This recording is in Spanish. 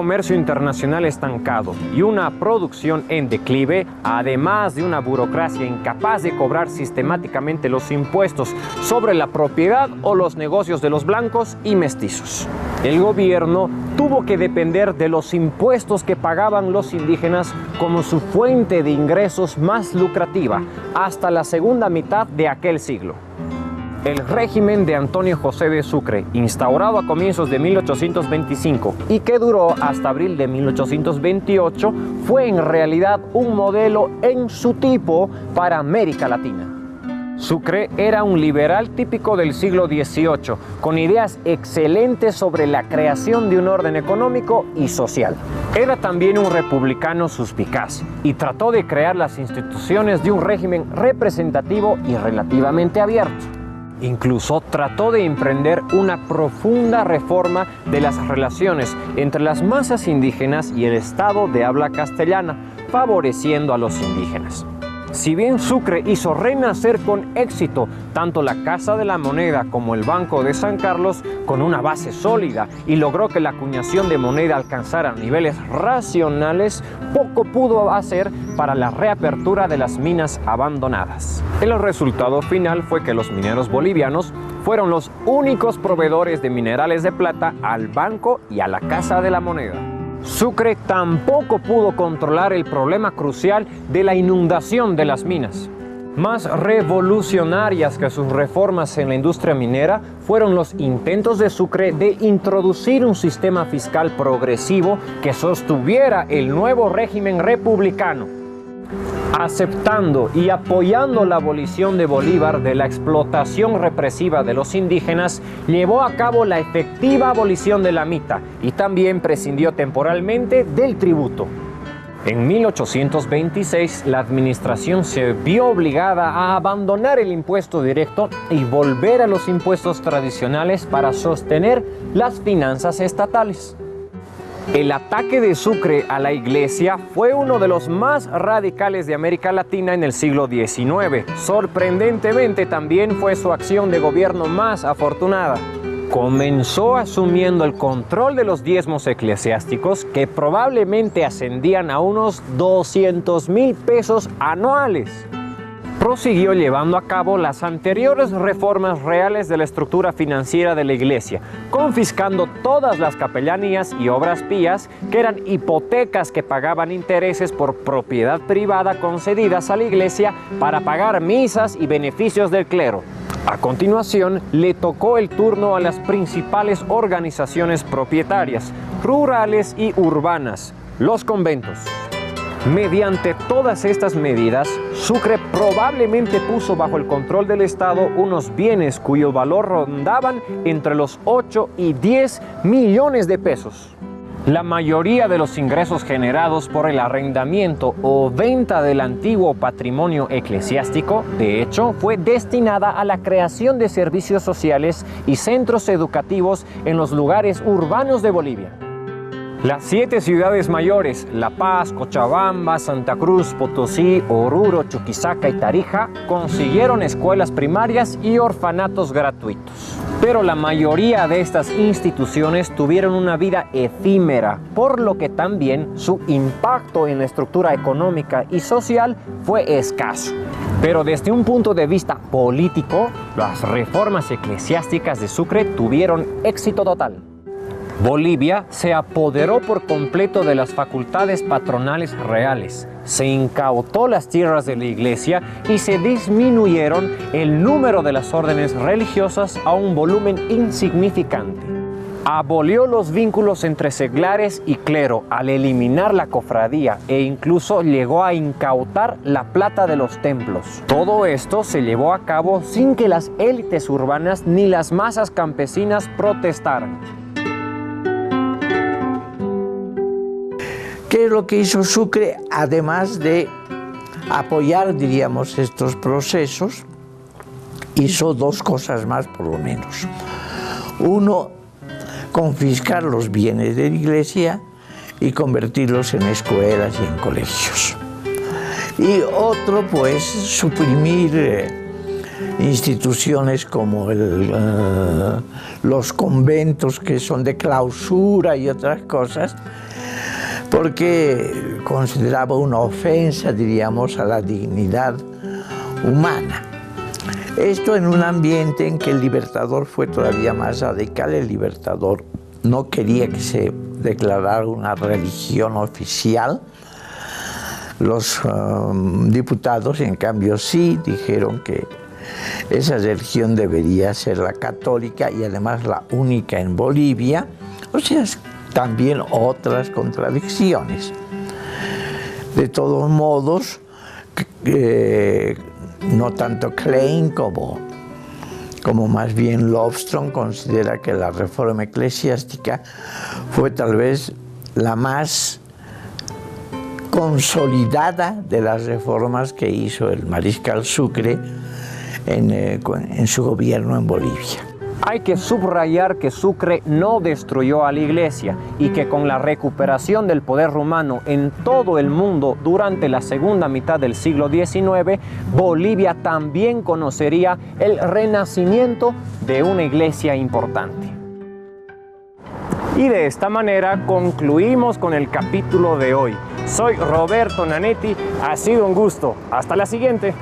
comercio internacional estancado y una producción en declive, además de una burocracia incapaz de cobrar sistemáticamente los impuestos sobre la propiedad o los negocios de los blancos y mestizos. El gobierno tuvo que depender de los impuestos que pagaban los indígenas como su fuente de ingresos más lucrativa hasta la segunda mitad de aquel siglo. El régimen de Antonio José de Sucre, instaurado a comienzos de 1825 y que duró hasta abril de 1828, fue en realidad un modelo en su tipo para América Latina. Sucre era un liberal típico del siglo XVIII, con ideas excelentes sobre la creación de un orden económico y social. Era también un republicano suspicaz y trató de crear las instituciones de un régimen representativo y relativamente abierto. Incluso trató de emprender una profunda reforma de las relaciones entre las masas indígenas y el Estado de habla castellana, favoreciendo a los indígenas. Si bien Sucre hizo renacer con éxito tanto la Casa de la Moneda como el Banco de San Carlos con una base sólida y logró que la acuñación de moneda alcanzara niveles racionales, poco pudo hacer para la reapertura de las minas abandonadas. El resultado final fue que los mineros bolivianos fueron los únicos proveedores de minerales de plata al banco y a la Casa de la Moneda. Sucre tampoco pudo controlar el problema crucial de la inundación de las minas. Más revolucionarias que sus reformas en la industria minera fueron los intentos de Sucre de introducir un sistema fiscal progresivo que sostuviera el nuevo régimen republicano. Aceptando y apoyando la abolición de Bolívar de la explotación represiva de los indígenas, llevó a cabo la efectiva abolición de la mita y también prescindió temporalmente del tributo. En 1826, la administración se vio obligada a abandonar el impuesto directo y volver a los impuestos tradicionales para sostener las finanzas estatales. El ataque de Sucre a la iglesia fue uno de los más radicales de América Latina en el siglo XIX. Sorprendentemente, también fue su acción de gobierno más afortunada. Comenzó asumiendo el control de los diezmos eclesiásticos, que probablemente ascendían a unos 200,000 pesos anuales. Prosiguió llevando a cabo las anteriores reformas reales de la estructura financiera de la iglesia, confiscando todas las capellanías y obras pías que eran hipotecas que pagaban intereses por propiedad privada concedidas a la iglesia para pagar misas y beneficios del clero. A continuación, le tocó el turno a las principales organizaciones propietarias, rurales y urbanas, los conventos. Mediante todas estas medidas, Sucre probablemente puso bajo el control del Estado unos bienes cuyo valor rondaban entre los 8 y 10 millones de pesos. La mayoría de los ingresos generados por el arrendamiento o venta del antiguo patrimonio eclesiástico, de hecho, fue destinada a la creación de servicios sociales y centros educativos en los lugares urbanos de Bolivia. Las 7 ciudades mayores, La Paz, Cochabamba, Santa Cruz, Potosí, Oruro, Chuquisaca y Tarija, consiguieron escuelas primarias y orfanatos gratuitos. Pero la mayoría de estas instituciones tuvieron una vida efímera, por lo que también su impacto en la estructura económica y social fue escaso. Pero desde un punto de vista político, las reformas eclesiásticas de Sucre tuvieron éxito total. Bolivia se apoderó por completo de las facultades patronales reales, se incautó las tierras de la iglesia y se disminuyeron el número de las órdenes religiosas a un volumen insignificante. Abolió los vínculos entre seglares y clero al eliminar la cofradía e incluso llegó a incautar la plata de los templos. Todo esto se llevó a cabo sin que las élites urbanas ni las masas campesinas protestaran. ¿Qué es lo que hizo Sucre? Además de apoyar, diríamos, estos procesos, hizo 2 cosas más, por lo menos. Uno, confiscar los bienes de la iglesia y convertirlos en escuelas y en colegios. Y otro, pues, suprimir instituciones como los conventos, que son de clausura y otras cosas, porque consideraba una ofensa, diríamos, a la dignidad humana. Esto en un ambiente en que el Libertador fue todavía más radical. El Libertador no quería que se declarara una religión oficial. Los diputados, en cambio, sí dijeron que esa religión debería ser la católica y además la única en Bolivia. O sea, también otras contradicciones. De todos modos, no tanto Klein como más bien Löfström considera que la reforma eclesiástica fue tal vez la más consolidada de las reformas que hizo el mariscal Sucre en su gobierno en Bolivia. Hay que subrayar que Sucre no destruyó a la Iglesia y que con la recuperación del poder rumano en todo el mundo durante la segunda mitad del siglo XIX, Bolivia también conocería el renacimiento de una iglesia importante. Y de esta manera concluimos con el capítulo de hoy. Soy Roberto Nanetti, ha sido un gusto. Hasta la siguiente.